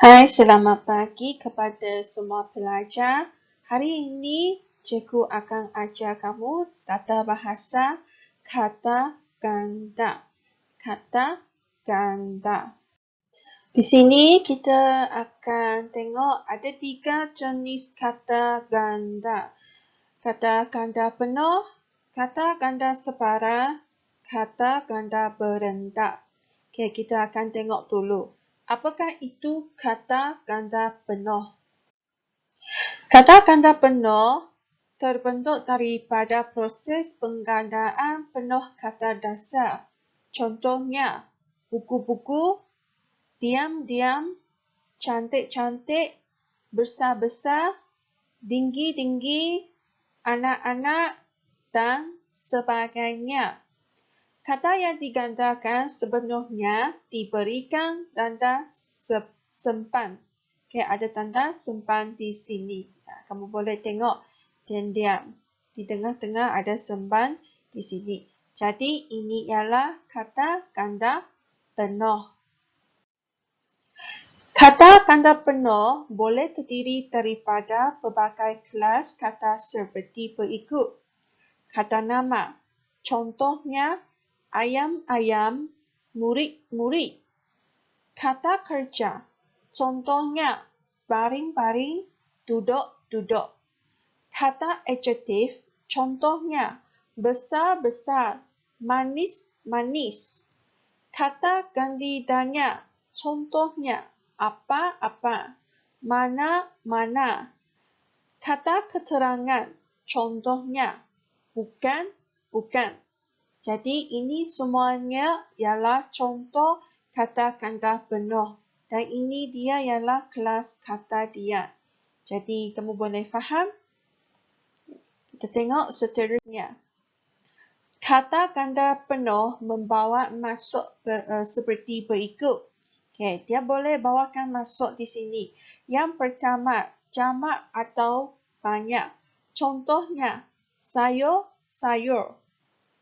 Hai, selamat pagi kepada semua pelajar. Hari ini cikgu akan ajar kamu tata bahasa kata ganda. Kata ganda. Di sini kita akan tengok ada 3 jenis kata ganda. Kata ganda penuh, kata ganda separa, kata ganda berendak. Okey, kita akan tengok dulu. Apakah itu kata ganda penuh? Kata ganda penuh terbentuk daripada proses penggandaan penuh kata dasar. Contohnya, buku-buku, diam-diam, cantik-cantik, besar-besar, tinggi-tinggi, anak-anak dan sebagainya. Kata yang digandakan sebenarnya diberikan tanda sempan. Okay, ada tanda sempan di sini. Kamu boleh tengok diam-diam. Di tengah-tengah ada sempan di sini. Jadi ini ialah kata ganda penuh. Kata ganda penuh boleh terdiri daripada pelbagai kelas kata seperti berikut. Kata nama. Contohnya, ayam-ayam, murid-murid. Kata kerja. Contohnya, baring-baring, duduk-duduk. Kata adjektif. Contohnya, besar-besar, manis-manis. Kata gandidanya. Contohnya, apa-apa, mana-mana. Kata keterangan. Contohnya, bukan-bukan. Jadi ini semuanya ialah contoh kata ganda penuh. Dan ini dia ialah kelas kata dia. Jadi kamu boleh faham? Kita tengok seterusnya. Kata ganda penuh membawa maksud seperti berikut. Okay, dia boleh bawakan maksud di sini. Yang pertama, jamak atau banyak. Contohnya, sayur-sayur.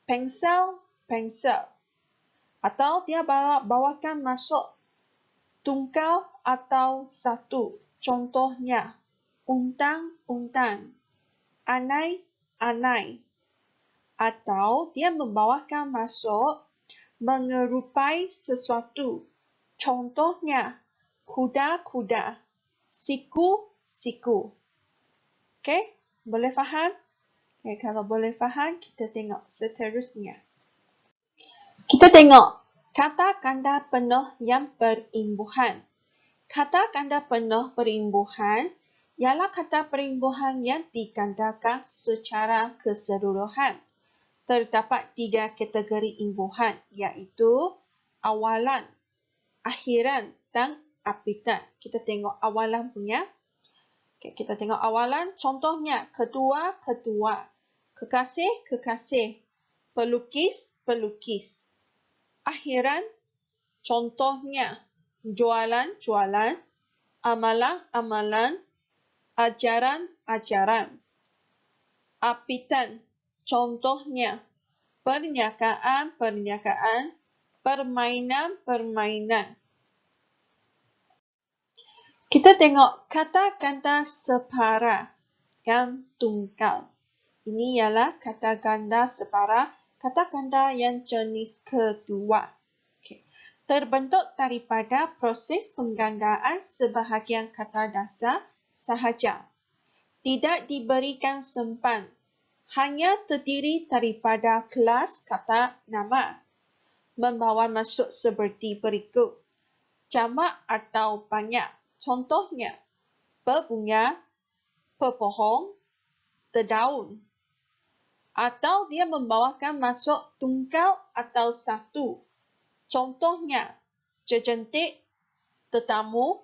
Pensel. Atau dia bawakan maksud tunggal atau satu. Contohnya, untang-untang, anai-anai. Atau dia membawakan maksud menyerupai sesuatu. Contohnya, kuda-kuda, siku-siku. Okey, boleh faham? Okay, kalau boleh faham, kita tengok seterusnya. Kita tengok kata ganda penuh yang berimbuhan. Kata ganda penuh berimbuhan ialah kata perimbuhan yang digandakan secara keseluruhan. Terdapat 3 kategori imbuhan, iaitu awalan, akhiran dan apitan. Kita tengok awalan punya. Okay, kita tengok awalan. Contohnya, ketua-ketua, kekasih-kekasih, pelukis-pelukis. Akhiran, contohnya, jualan-jualan, amalan-amalan, ajaran-ajaran. Apitan, contohnya, perniagaan-perniagaan, permainan-permainan. Kita tengok kata ganda separa yang tunggal. Ini ialah kata ganda separa, kata ganda yang jenis kedua. Okay. Terbentuk daripada proses penggandaan sebahagian kata dasar sahaja. Tidak diberikan sempan. Hanya terdiri daripada kelas kata nama. Membawa maksud seperti berikut. Jamak atau banyak. Contohnya, berbunga, berpohong, terdaun. Atau dia membawakan maksud tunggal atau satu. Contohnya, jejentik, tetamu,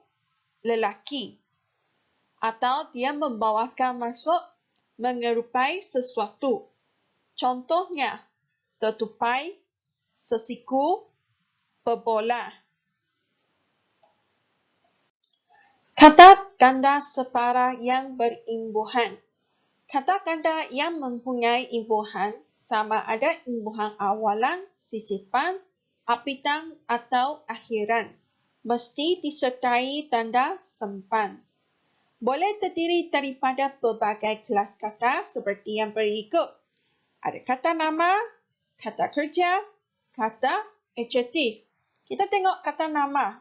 lelaki. Atau dia membawakan maksud menyerupai sesuatu. Contohnya, tertupai, sesiku, berbola. Kata ganda separa yang berimbuhan. Kata ganda yang mempunyai imbuhan sama ada imbuhan awalan, sisipan, apitan atau akhiran. mesti disertai tanda sempan. Boleh terdiri daripada pelbagai kelas kata seperti yang berikut. Ada kata nama, kata kerja, kata adjektif. Kita tengok kata nama.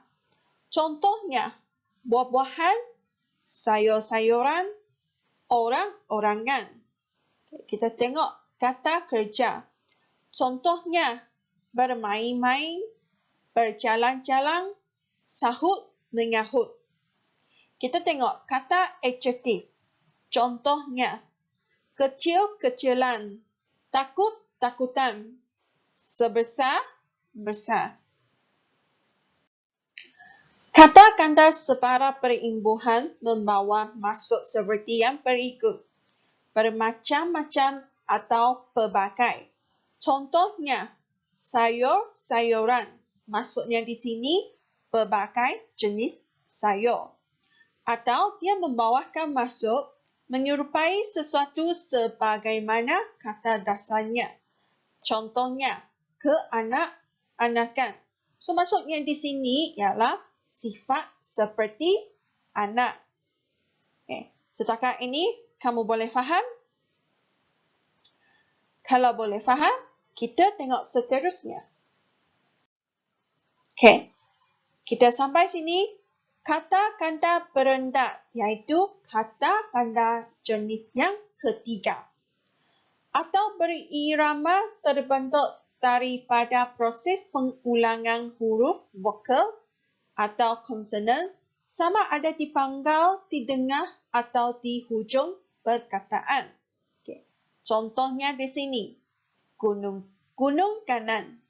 Contohnya, buah-buahan, sayur-sayuran, orang-orangan. Kita tengok kata kerja. Contohnya, bermain-main, berjalan-jalan, sahut-menyahut. Kita tengok kata adjektif. Contohnya, kecil-kecilan, takut-takutan, sebesar-besar. Kata ganda separa perimbuhan membawa maksud seperti yang berikut. Bermacam-macam atau pelbagai. Contohnya, sayur-sayuran. Maksudnya di sini, pelbagai jenis sayur. Atau dia membawakan maksud menyerupai sesuatu sebagaimana kata dasarnya. Contohnya, keanak-anakan. So, maksudnya di sini ialah sifat seperti anak. Setakat ini, kamu boleh faham? Kalau boleh faham, kita tengok seterusnya. Kita sampai sini. Kata ganda berendak, iaitu kata ganda jenis yang ketiga. Atau berirama terbentuk daripada proses pengulangan huruf vokal atau konsonan sama ada di pangkal, di tengah atau di hujung perkataan. Contohnya di sini, gunung kanan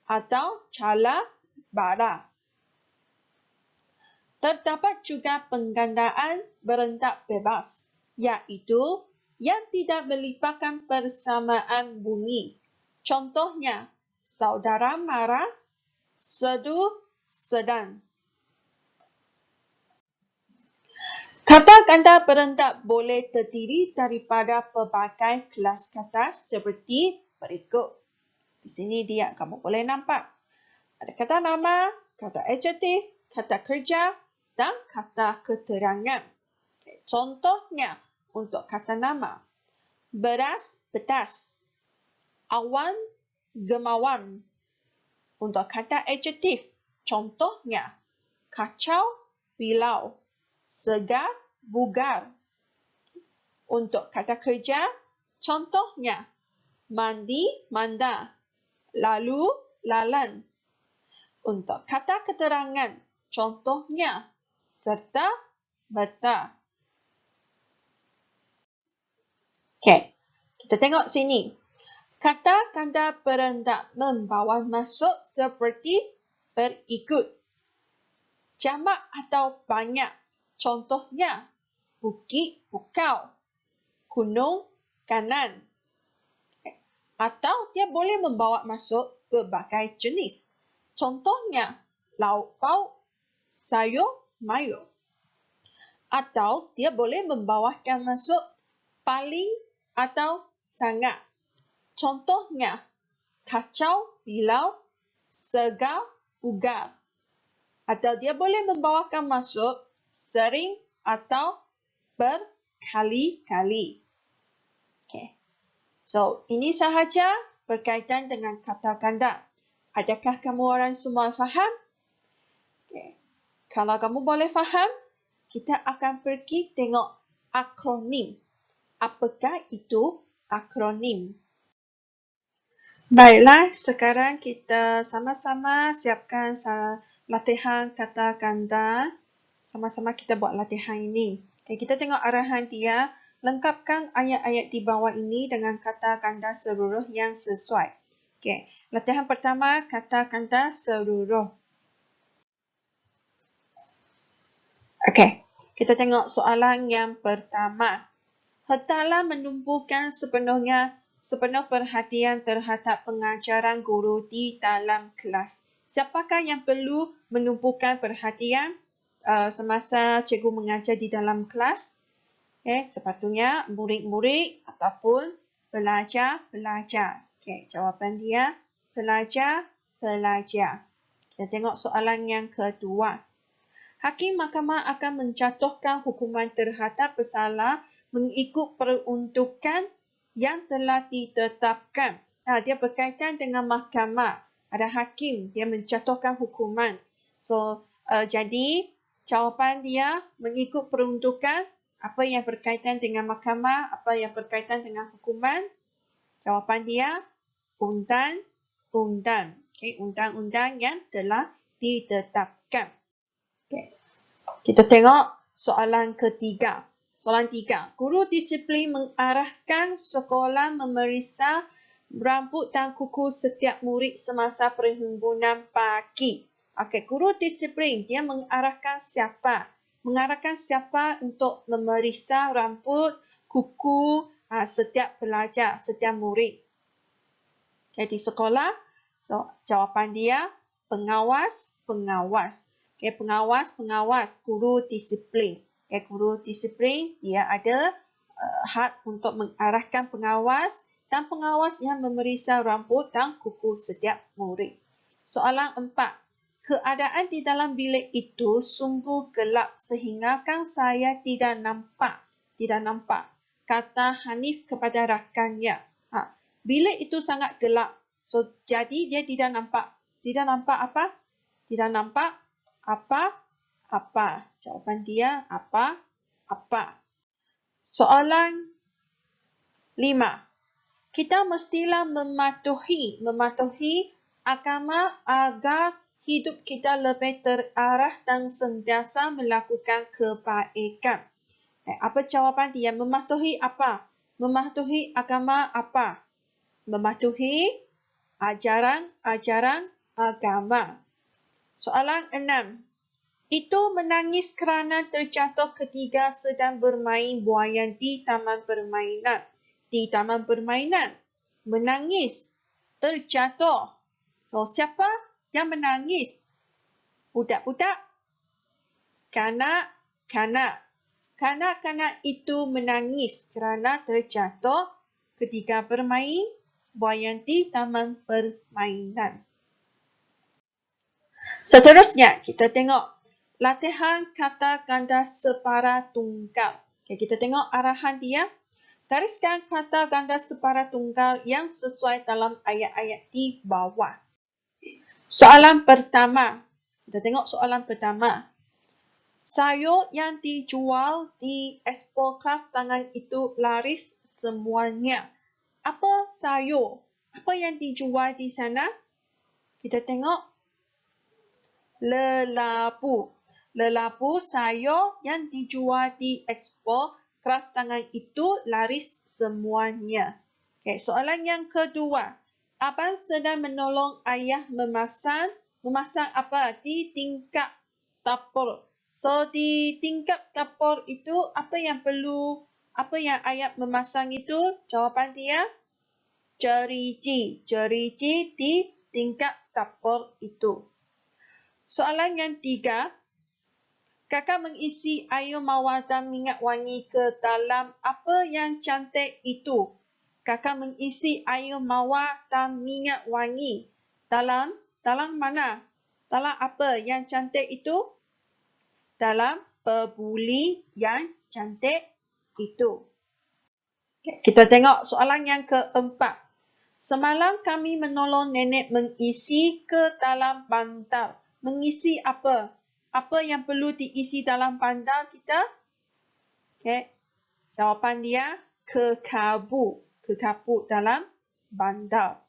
atau cala bara. Terdapat juga penggandaan berendak bebas, iaitu yang tidak melibatkan persamaan bunyi. Contohnya, saudara mara, seduh, sedang. Kata ganda berendak boleh terdiri daripada pelbagai kelas kata seperti berikut. Di sini dia kamu boleh nampak. Ada kata nama, kata adjektif, kata kerja, dan kata keterangan. Contohnya untuk kata nama. Beras, pedas. Awan, gemawan. Untuk kata adjektif. Contohnya, kacau, bilau. Segar, bugar. Untuk kata kerja. Contohnya, mandi, manda. Lalu, lalan. Untuk kata keterangan. Contohnya, serta, merta. Kita tengok sini. Kata ganda berendak membawa maksud seperti berikut. Jamak atau banyak. Contohnya, bukit, bukau. Gunung, kanan. Atau dia boleh membawa maksud berbagai jenis. Contohnya, lauk pauk, sayur, mayur. Atau dia boleh membawakan maksud paling atau sangat. Contohnya, kacau, bilau, segar, bugar. Atau dia boleh membawakan maksud sering atau berkali-kali. So, ini sahaja berkaitan dengan kata ganda. Adakah kamu orang semua faham? Kalau kamu boleh faham, kita akan pergi tengok akronim. Apakah itu akronim? Baiklah, sekarang kita sama-sama siapkan latihan kata ganda. Sama-sama kita buat latihan ini. Kita tengok arahan dia. Lengkapkan ayat-ayat di bawah ini dengan kata ganda seluruh yang sesuai. Latihan pertama, kata ganda seluruh. Kita tengok soalan yang pertama. Hendaklah menumpukan sepenuh perhatian terhadap pengajaran guru di dalam kelas. Siapakah yang perlu menumpukan perhatian semasa cikgu mengajar di dalam kelas? Sepatutnya murid-murid ataupun pelajar-pelajar. Jawapan dia pelajar-pelajar. Kita tengok soalan yang kedua. Hakim mahkamah akan menjatuhkan hukuman terhadap bersalah mengikut peruntukan yang telah ditetapkan. Dia berkaitan dengan mahkamah. Ada hakim, dia menjatuhkan hukuman. So, jadi jawapan dia mengikut peruntukan apa yang berkaitan dengan mahkamah, apa yang berkaitan dengan hukuman. Jawapan dia undang-undang. Okay, undang-undang yang telah ditetapkan. Okay. Kita tengok soalan ketiga. Soalan 3. Guru disiplin mengarahkan sekolah memeriksa rambut dan kuku setiap murid semasa perhimpunan pagi. Okey, guru disiplin dia mengarahkan siapa? Mengarahkan siapa untuk memeriksa rambut, kuku setiap pelajar, setiap murid. Okay, di sekolah, so, jawapan dia pengawas. Okay, pengawas, guru disiplin. Okay, guru disiplin, dia ada hak untuk mengarahkan pengawas dan pengawas yang memeriksa rambut dan kuku setiap murid. Soalan 4. Keadaan di dalam bilik itu sungguh gelap sehingga kan saya tidak nampak, kata Hanif kepada rakannya. Bilik itu sangat gelap. So, jadi dia tidak nampak. Tidak nampak apa? Tidak nampak apa. Jawapan dia apa? Soalan 5. Kita mestilah mematuhi agama agar hidup kita lebih terarah dan sentiasa melakukan kebaikan. Apa jawapan dia? Mematuhi apa? Mematuhi agama apa? Mematuhi ajaran agama. Soalan 6. Itu menangis kerana terjatuh ketika sedang bermain buaian di taman permainan. Di taman permainan. Menangis. Terjatuh. So, siapa yang menangis? Budak-budak? Kanak-kanak. Kanak-kanak itu menangis kerana terjatuh ketika bermain buaian di taman permainan. Seterusnya, kita tengok latihan kata ganda separa tunggal. Okay, kita tengok arahan dia. Gariskan kata ganda separa tunggal yang sesuai dalam ayat-ayat di bawah. Soalan pertama. Kita tengok soalan pertama. Sayur yang dijual di Expo Craft Tangan itu laris semuanya. Apa sayur? Apa yang dijual di sana? Kita tengok. Lelapu. Lelapu sayur yang dijual di Expo Craft Tangan itu laris semuanya. Okay, soalan yang kedua. Abang sedang menolong ayah memasang apa? Di tingkap dapur. So, di tingkap dapur itu apa yang perlu, apa yang ayah memasang itu? Jawapan dia, jeriji. Jeriji di tingkap dapur itu. Soalan yang 3. Kakak mengisi air mawar dan minyak wangi ke dalam apa yang cantik itu? Kakak mengisi air mawar dan minyak wangi. Dalam mana? Dalam apa yang cantik itu? Dalam pebuli yang cantik itu. Kita tengok soalan yang keempat. Semalam kami menolong nenek mengisi ke dalam bantal. Mengisi apa? Apa yang perlu diisi dalam bantal kita? Okay. Jawapan dia kekabu. Kekabu dalam bantal.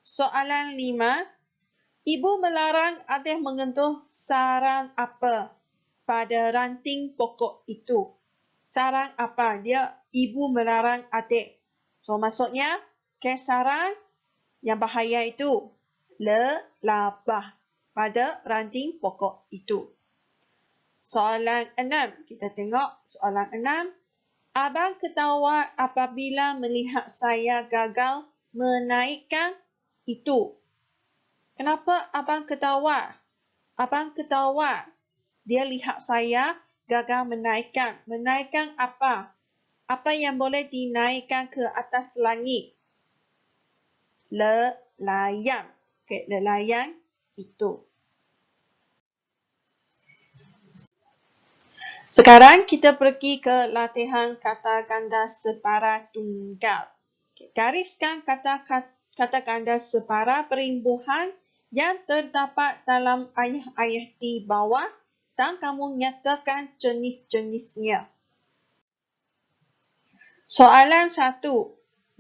Soalan 5. Ibu melarang adik menyentuh sarang apa pada ranting pokok itu? Sarang apa? Dia ibu melarang adik. So maksudnya sarang yang bahaya itu lelabah pada ranting pokok itu. Soalan 6. Kita tengok soalan 6. Abang ketawa apabila melihat saya gagal menaikkan itu. Kenapa abang ketawa? Abang ketawa. Dia lihat saya gagal menaikkan. Menaikkan apa? Apa yang boleh dinaikkan ke atas langit? Lelayang. Okay, lelayang itu. Sekarang kita pergi ke latihan kata ganda separa tunggal. Gariskan kata ganda separa perimbuhan yang terdapat dalam ayat-ayat di bawah dan kamu nyatakan jenis-jenisnya. Soalan 1.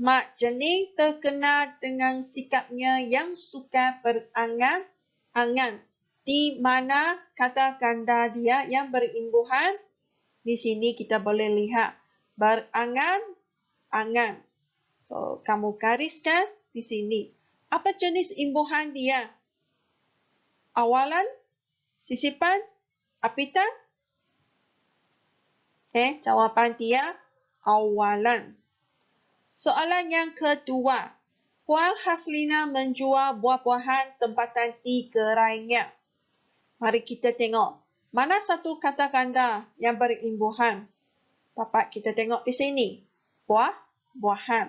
Mak Jening terkenal dengan sikapnya yang suka berangan-angan. Di mana kata ganda dia yang berimbuhan? Di sini kita boleh lihat berangan-angan. So, kamu gariskan di sini. Apa jenis imbuhan dia? Awalan? Sisipan? Apitan? Jawapan dia awalan. Soalan yang kedua. Puan Haslina menjual buah-buahan tempatan di gerainya. Mari kita tengok. Mana satu kata ganda yang berimbuhan? Dapat kita tengok di sini. Buah-buahan.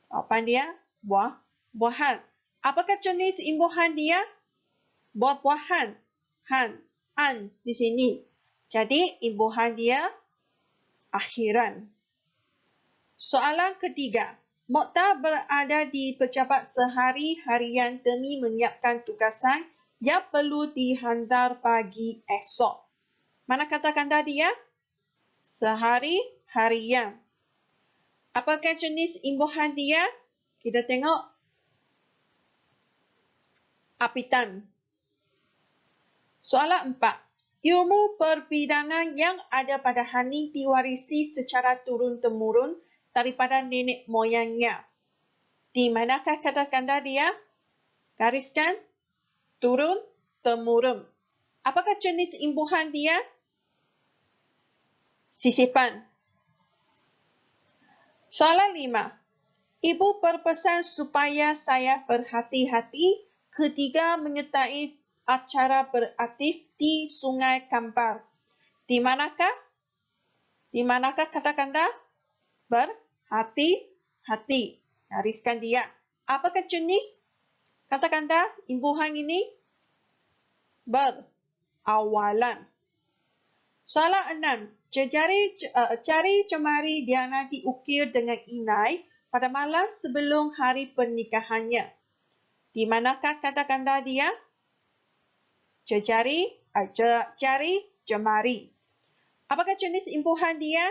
Jawapan dia buah-buahan. Apakah jenis imbuhan dia? Buah-buahan. An di sini. Jadi imbuhan dia akhiran. Soalan ketiga. Mokhtar berada di pejabat sehari-harian demi menyiapkan tugasan yang perlu dihantar pagi esok. Mana kata ganda dia? Sehari-harian. Apakah jenis imbuhan dia? Kita tengok. Apitan. Soalan 4. Ilmu perbidanan yang ada pada Hani diwarisi secara turun-temurun daripada nenek moyangnya. Di manakah kata ganda dia? Gariskan. Turun-temurun. Apakah jenis imbuhan dia? Sisipan. Soalan 5. Ibu berpesan supaya saya berhati-hati ketika menyertai acara beraktif di Sungai Kampar. Di manakah? Di manakah kata ganda? Berhati-hati. Gariskan dia. Apakah jenis kata ganda imbuhan ini? Berawalan. Soalan 6. Jari jemari Diana diukir dengan inai pada malam sebelum hari pernikahannya. Di manakah kata ganda dia? Jari jemari. Apakah jenis imbuhan dia?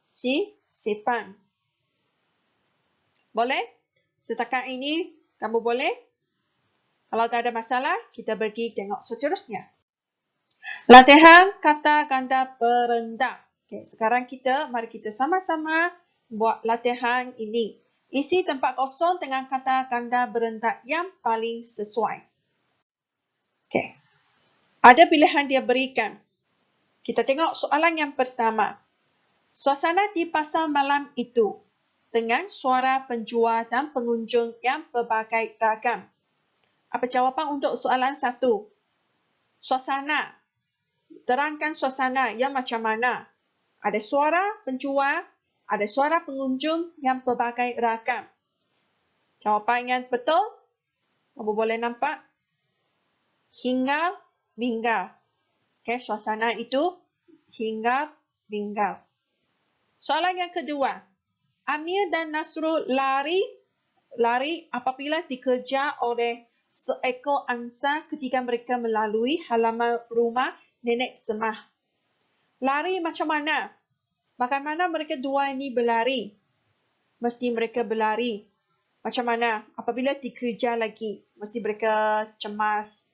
Sisipan. Boleh? Setakat ini kamu boleh? Kalau tak ada masalah, kita pergi tengok seterusnya. Latihan kata ganda perendah. Okay, sekarang mari kita sama-sama buat latihan ini. Isi tempat kosong dengan kata ganda berendah yang paling sesuai. Okay. Ada pilihan dia berikan. Kita tengok soalan yang pertama. Suasana di pasar malam itu dengan suara penjual dan pengunjung yang berbagai ragam. Apa jawapan untuk soalan 1? Suasana. Terangkan suasana yang macam mana? Ada suara penjual, ada suara pengunjung yang berbagai ragam. Jawapan yang betul, kamu boleh nampak. Hingar-bingar. Okay, suasana itu hingar-bingar. Soalan yang kedua. Amir dan Nasrul lari apabila dikejar oleh seekor angsa ketika mereka melalui halaman rumah Nenek Semah. Lari macam mana? Bagaimana mereka dua ini berlari? Mesti mereka berlari. Macam mana? Apabila dikejar lagi, mesti mereka cemas.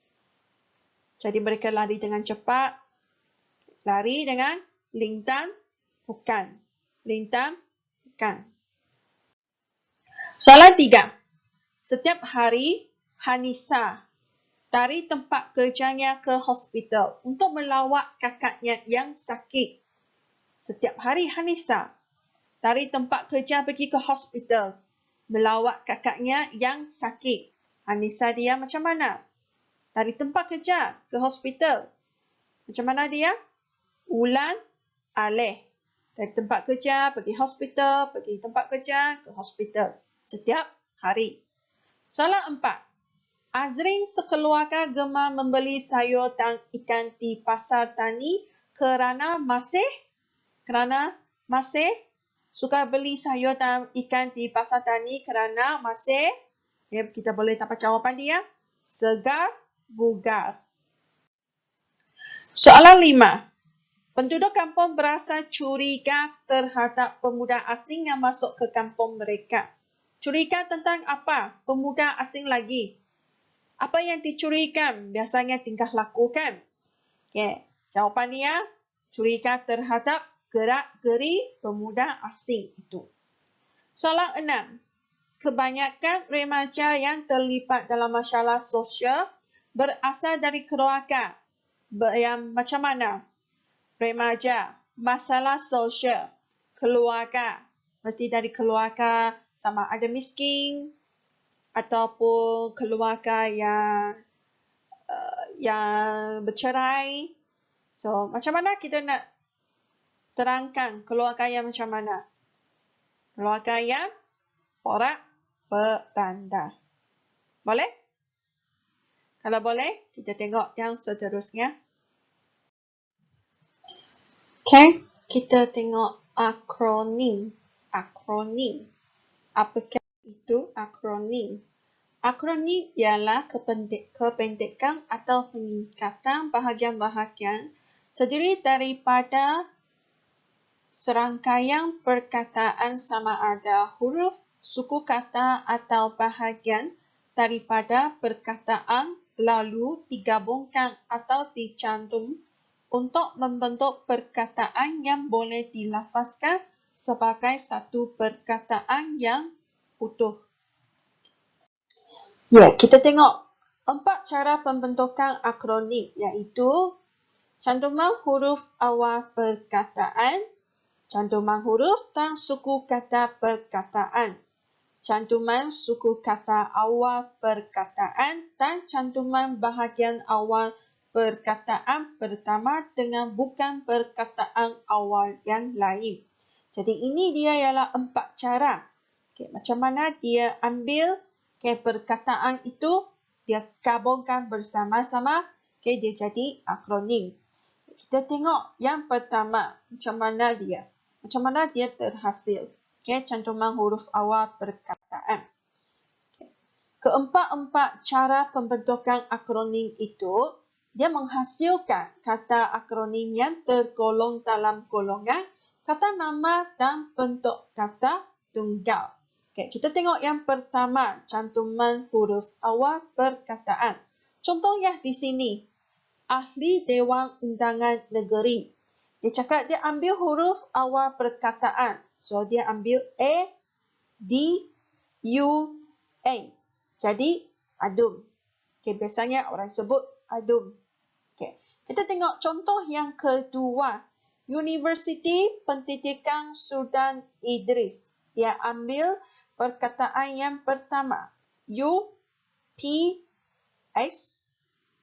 Jadi mereka lari dengan cepat. Lari dengan lintang, bukan. Lintang, bukan. Soalan 3. Setiap hari, Hanisa dari tempat kerjanya ke hospital untuk melawat kakaknya yang sakit. Setiap hari Hanisa dari tempat kerja pergi ke hospital melawat kakaknya yang sakit. Hanisa dia macam mana? Dari tempat kerja ke hospital. Macam mana dia? Ulan alih. Dari tempat kerja pergi hospital, pergi tempat kerja ke hospital. Setiap hari. Soalan 4. Azrin sekeluarga gemar membeli sayur dan ikan di pasar tani kerana masih Kerana masih suka beli sayur dan ikan di pasar tani kerana masih, kita boleh dapat jawapan dia, segar, bugar. Soalan 5. Penduduk kampung berasa curiga terhadap pemuda asing yang masuk ke kampung mereka. Curiga tentang apa? Pemuda asing lagi. Apa yang dicurigakan? Biasanya tingkah laku kan? Okay. Jawapan dia, curiga terhadap gerak-geri pemuda asing itu. Soalan 6. Kebanyakan remaja yang terlibat dalam masalah sosial berasal dari keluarga. Yang macam mana? Remaja, masalah sosial, keluarga. Mesti dari keluarga sama ada miskin ataupun keluarga yang bercerai. So, macam mana kita nak terangkan keluarga yang macam mana? Keluarga yang porak beranda. Boleh? Kalau boleh, kita tengok yang seterusnya. Okay, kita tengok akronim. Akronim. Apakah itu akronim? Akronim ialah kependekan atau peningkatan bahagian-bahagian terdiri daripada serangkaian perkataan sama ada huruf, suku kata atau bahagian daripada perkataan lalu digabungkan atau dicantum untuk membentuk perkataan yang boleh dilafazkan sebagai satu perkataan yang utuh. Ya, kita tengok 4 cara pembentukan akronim iaitu cantuman huruf awal perkataan, cantuman huruf dan suku kata perkataan, cantuman suku kata awal perkataan dan cantuman bahagian awal perkataan pertama dengan bukan perkataan awal yang lain. Jadi ini dia ialah 4 cara. Okay, macam mana dia ambil perkataan itu, dia gabungkan bersama-sama, dia jadi akronim. Kita tengok yang pertama, macam mana dia terhasil. Cantuman huruf awal perkataan. Keempat-empat cara pembentukan akronim itu, dia menghasilkan kata akronim yang tergolong dalam golongan kata nama dan bentuk kata tunggal. Kita tengok yang pertama, cantuman huruf awal perkataan. Contohnya di sini, Ahli Dewan Undangan Negeri. Dia cakap dia ambil huruf awal perkataan. So, dia ambil A, D, U, N. Jadi, adum. Biasanya orang sebut adum. Kita tengok contoh yang kedua. Universiti Pendidikan Sudan Idris. Dia ambil perkataan yang pertama. U, P, S,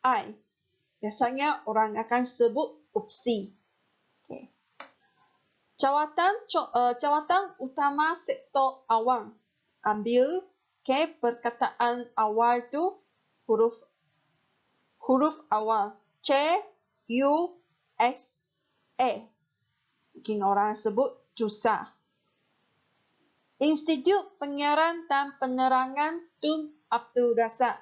I. Biasanya orang akan sebut UPSI. Jawatan utama sektor awam. Ambil perkataan awal tu huruf awal. C, U, S, A. Mungkin orang sebut JUSA. Institut Penyiaran dan Penerangan Tun Abdul Razak.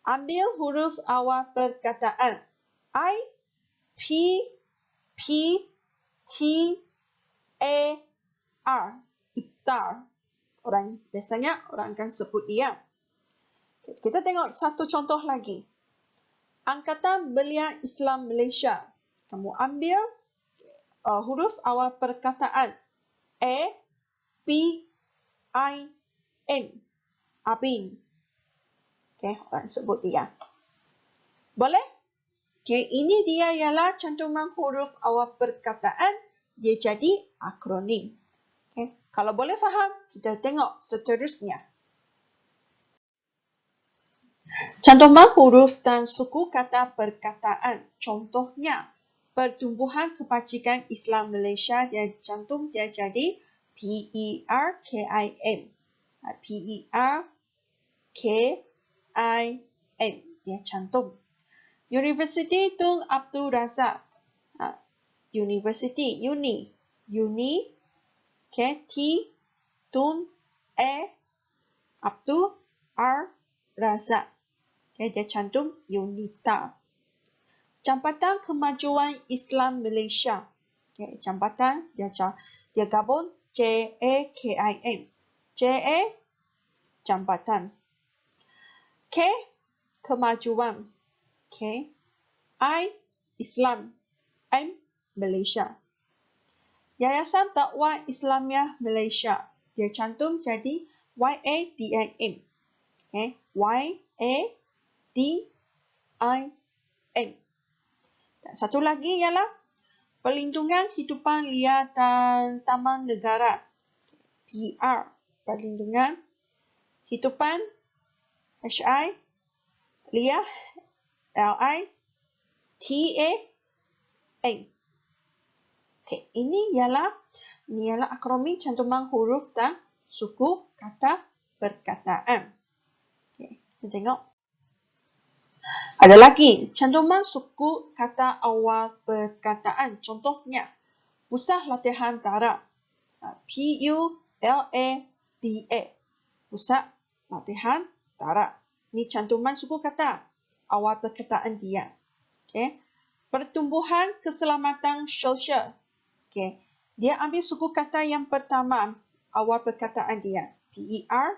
Ambil huruf awal perkataan. I, P, P, T, A, R. Iftar. Biasanya orang akan sebut dia. Kita tengok satu contoh lagi. Angkatan Belia Islam Malaysia. Kamu ambil huruf awal perkataan. A, P, I, N. Abin. Orang sebut dia. Boleh? Ini dia ialah cantuman huruf awal perkataan. Dia jadi akronim. Kalau boleh faham, kita tengok seterusnya. Cantuman huruf dan suku kata perkataan. Contohnya, Pertumbuhan Kebajikan Islam Malaysia, dia cantum, dia jadi PERKIN. PERKIN. Dia cantum. Universiti Tun Abdul Razak. university, uni. Uni, okay, T, Tun, E, Abdul, R, Razak. Okay, dia cantum UNITA. Jambatan Kemajuan Islam Malaysia. Okay, jambatan dia gabung JAKIM. JA, jambatan. K, kemajuan. Okay. I, Islam. M, Malaysia. Yayasan Dakwah Islamiah Malaysia. Dia cantum jadi YADIM. Okay. YADIM. Dan satu lagi ialah Perlindungan Hidupan Liar dan Taman Negara. PR. Perlindungan Hidupan HI Liar LITA. Okay, ini ialah akronim cantuman huruf dan suku kata perkataan. Okay, kita tengok. Ada lagi cantuman suku kata awal perkataan. Contohnya, pusat latihan darat. PULADA. Pusat latihan darat. Ini cantuman suku kata awal perkataan dia. Okay. Pertumbuhan keselamatan sosial. Okay. Dia ambil suku kata yang pertama awal perkataan dia. PER,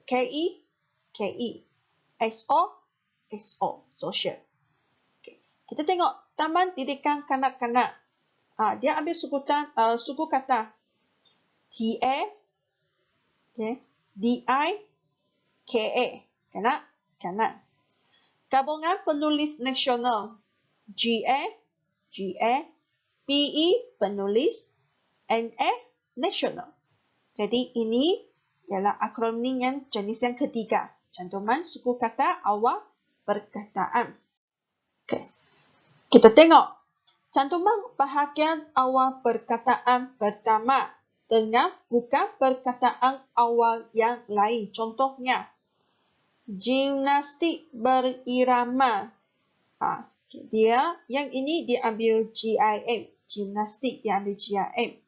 KE, KE, SO, SO, social. Okay. Kita tengok Taman Didikan Kanak-kanak. Dia ambil suku kata TA, okay, DI, KA, kanak-kanak. Gabungan Penulis Nasional. GA, PE, penulis, NA, nasional. Jadi ini ialah akronim yang jenis yang ketiga. Cantuman suku kata awal perkataan. Okay. Kita tengok. Cantuman bahagian awal perkataan pertama dengan bukan perkataan awal yang lain. Contohnya, gimnastik berirama. Dia yang ini diambil GIM. Gimnastik diambil GIM.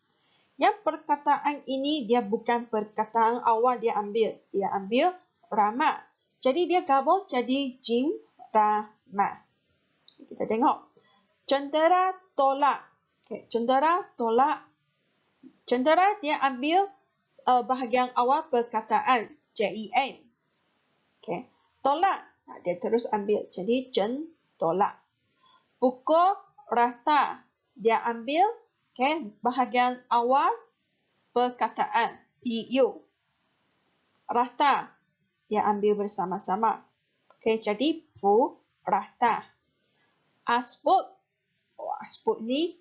Yang perkataan ini dia bukan perkataan awal dia ambil. Dia ambil rama. Jadi dia gabung jadi jim rama. Kita tengok. Cendera tolak. Okay, cendera tolak. Cendera dia ambil bahagian awal perkataan JIM. Okay. Tolak dia terus ambil jadi tolak. Pukul rata dia ambil bahagian awal perkataan PU. Rata dia ambil bersama-sama. Okay, jadi rata. Asbut. Asbut ni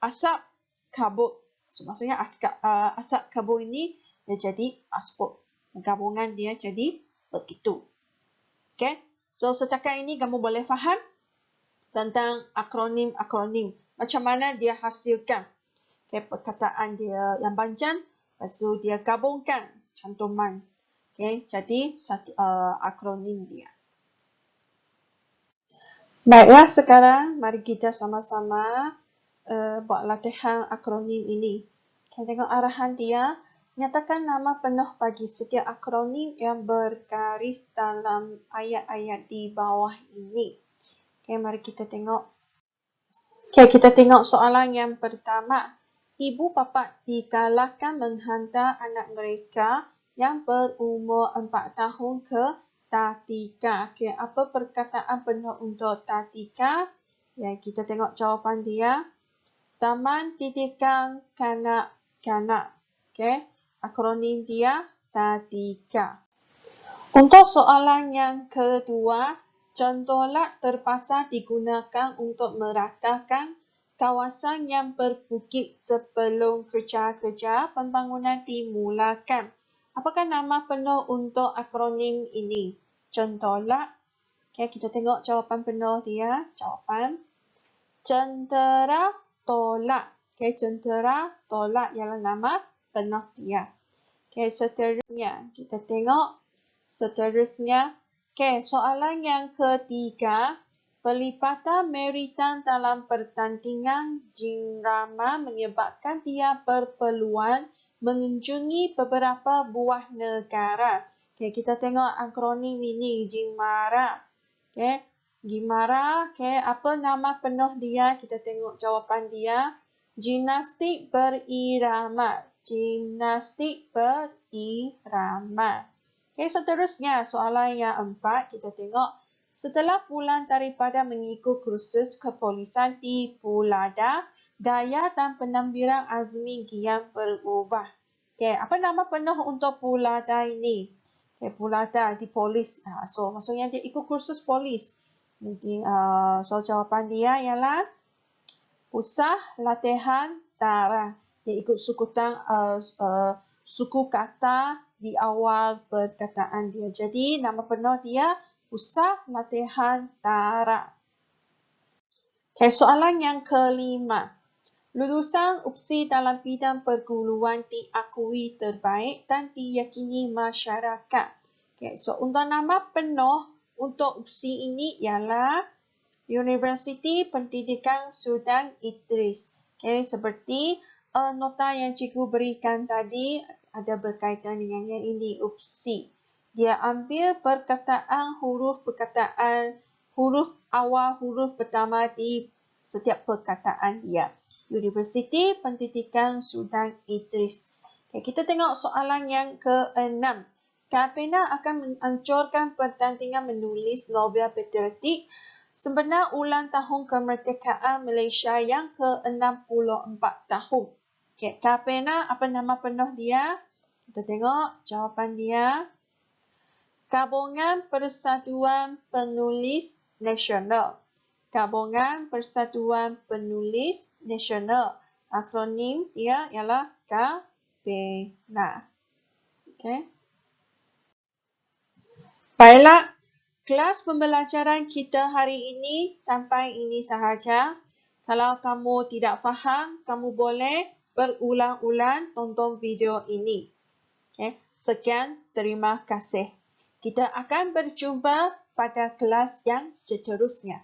asap kabut. So, maksudnya asap kabut ini dia jadi asbut. Gabungan dia jadi begitu. Okay. So, setakat ini kamu boleh faham tentang akronim-akronim. Macam mana dia hasilkan perkataan dia yang panjang. Lepas tu dia gabungkan cantuman. Jadi satu akronim dia. Baiklah, sekarang mari kita sama-sama buat latihan akronim ini. Kita tengok arahan dia. Nyatakan nama penuh bagi setiap akronim yang bergaris dalam ayat-ayat di bawah ini. Mari kita tengok. Kita tengok soalan yang pertama. Ibu bapa digalakkan menghantar anak mereka yang berumur 4 tahun ke Tatika. Apa perkataan penuh untuk Tatika? Kita tengok jawapan dia. Taman Didikan Kanak-kanak. Akronim dia Tatika. Untuk soalan yang kedua, cendolak terpaksa digunakan untuk meratakan kawasan yang berbukit sebelum kerja-kerja pembangunan dimulakan. Apakah nama penuh untuk akronim ini? Cendolak. Kita tengok jawapan penuh dia. Jawapan. Cendera tolak. Cendera tolak ialah nama penuh dia. Seterusnya. Kita tengok. Seterusnya. Soalan yang ketiga. Pelipatan Meritan dalam pertandingan jenrama menyebabkan dia berpeluang mengunjungi beberapa buah negara. Okay, kita tengok akronim ini, JIMARA. Okay, JIMARA, okay, apa nama penuh dia? Kita tengok jawapan dia. Gimnastik berirama. Gimnastik berirama. Okay, seterusnya, soalan yang 4, kita tengok. Setelah pulang daripada mengikut kursus kepolisan di Pulada, gaya dan penampilan Azmi Gian berubah. Okay, apa nama penuh untuk Pulada ini? Okay, Pulada di polis. So, maksudnya dia ikut kursus polis. Mungkin, so jawapan dia ialah Pusat Latihan Darah. Dia ikut suku kata di awal perkataan dia. Jadi, nama penuh dia Pusat Latihan Darah. Okay, soalan yang kelima. Lulusan UPSI dalam bidang perguruan diakui terbaik dan diyakini masyarakat. Okay, so untuk nama penuh untuk UPSI ini ialah Universiti Pendidikan Sudan Idris. Okay, seperti nota yang cikgu berikan tadi ada berkaitan dengan yang ini, UPSI. Dia ambil huruf awal huruf pertama di setiap perkataan dia. Universiti Pendidikan Sudan Idris. Okay, kita tengok soalan yang ke-6. Kapena akan menghancurkan pertandingan menulis novel patriotik sebenar ulang tahun kemerdekaan Malaysia yang ke-64 tahun. Okay, Kapena, apa nama penuh dia? Kita tengok jawapan dia. Gabungan Persatuan Penulis Nasional. Gabungan Persatuan Penulis Nasional. Akronim dia ialah GAPENA. Okay. Baiklah, kelas pembelajaran kita hari ini sampai ini sahaja. Kalau kamu tidak faham, kamu boleh berulang-ulang tonton video ini. Okay. Sekian, terima kasih. Kita akan berjumpa pada kelas yang seterusnya.